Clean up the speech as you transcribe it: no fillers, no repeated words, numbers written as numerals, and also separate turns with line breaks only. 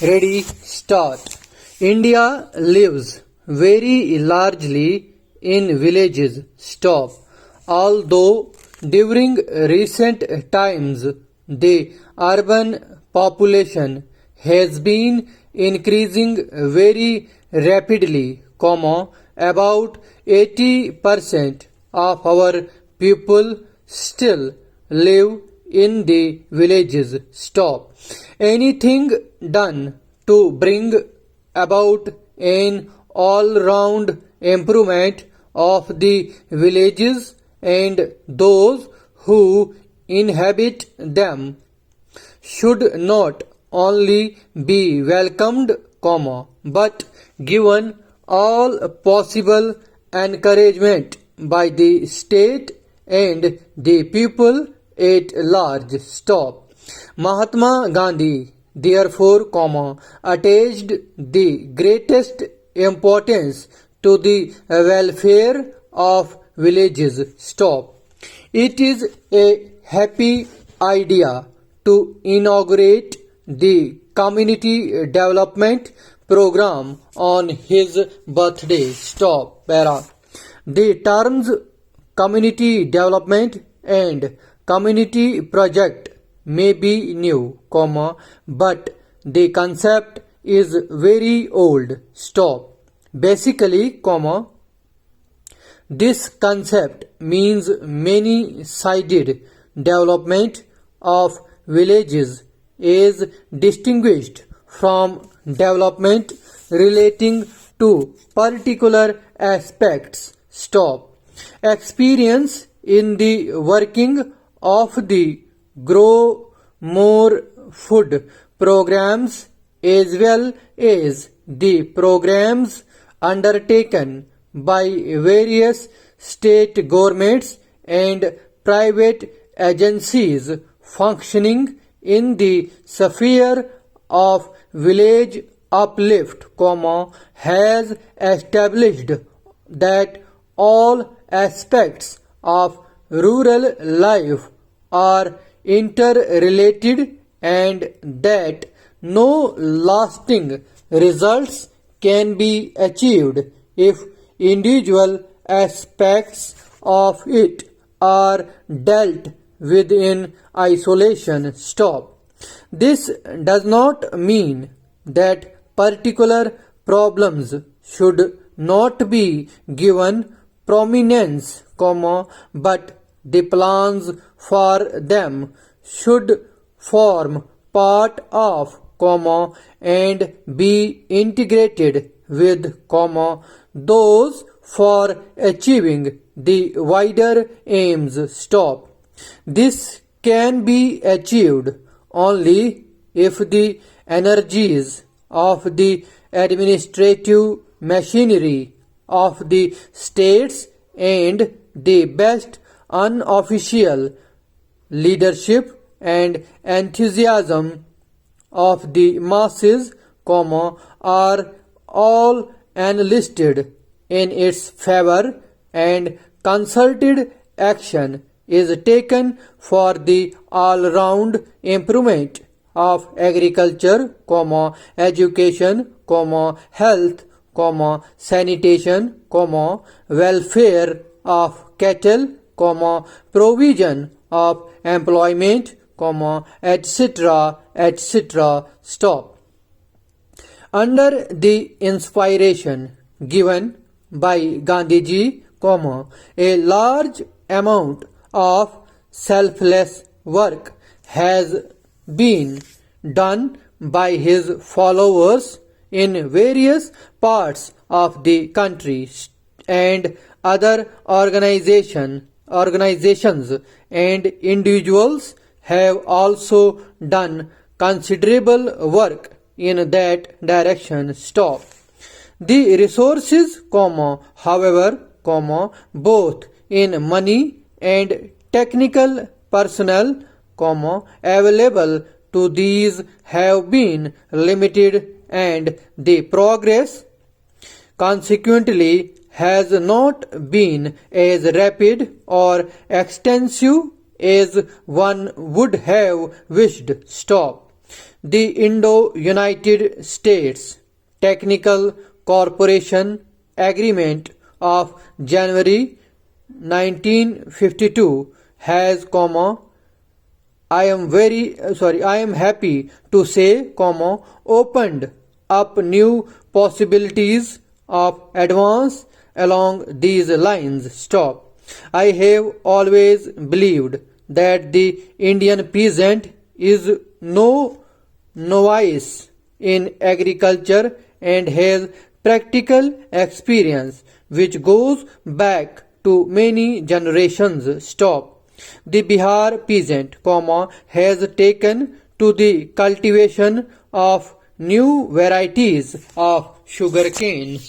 Ready, start. India lives very largely in villages. Stop. Although during recent times the urban population has been increasing very rapidly, about 80% of our people still live in the villages. Stop. Anything done to bring about an all-round improvement of the villages and those who inhabit them should not only be welcomed, but given all possible encouragement by the state and the people at large. Stop. Mahatma Gandhi, therefore, attached the greatest importance to the welfare of villages. Stop. It is a happy idea to inaugurate the community development program on his birthday. Stop. Para. The terms community development and community project may be new, but the concept is very old. Stop. Basically, this concept means many-sided development of villages is distinguished from development relating to particular aspects. Stop. Experience in the working of the Grow More Food programs as well as the programs undertaken by various state governments and private agencies functioning in the sphere of village uplift, has established that all aspects of rural life are interrelated and that no lasting results can be achieved if individual aspects of it are dealt with in isolation. Stop. This does not mean that particular problems should not be given prominence, but the plans for them should form part of, and be integrated with, those for achieving the wider aims. Stop. This can be achieved only if the energies of the administrative machinery of the states and the best unofficial leadership and enthusiasm of the masses, are all enlisted in its favor, and concerted action is taken for the all-round improvement of agriculture, education, health, sanitation, welfare of cattle, provision of employment, etc., etc. Stop. Under the inspiration given by Gandhiji, a large amount of selfless work has been done by his followers in various parts of the country, and other organizations and individuals have also done considerable work in that direction. Stop. The resources, however, both in money and technical personnel, available to these have been limited, and the progress consequently has not been as rapid or extensive as one would have wished. Stop. The Indo-United States Technical Cooperation Agreement of January 1952 has, I am happy to say, opened up new possibilities of advance along these lines. I have always believed that the Indian peasant is no novice in agriculture and has practical experience which goes back to many generations. The Bihar peasant, has taken to the cultivation of new varieties of sugarcane.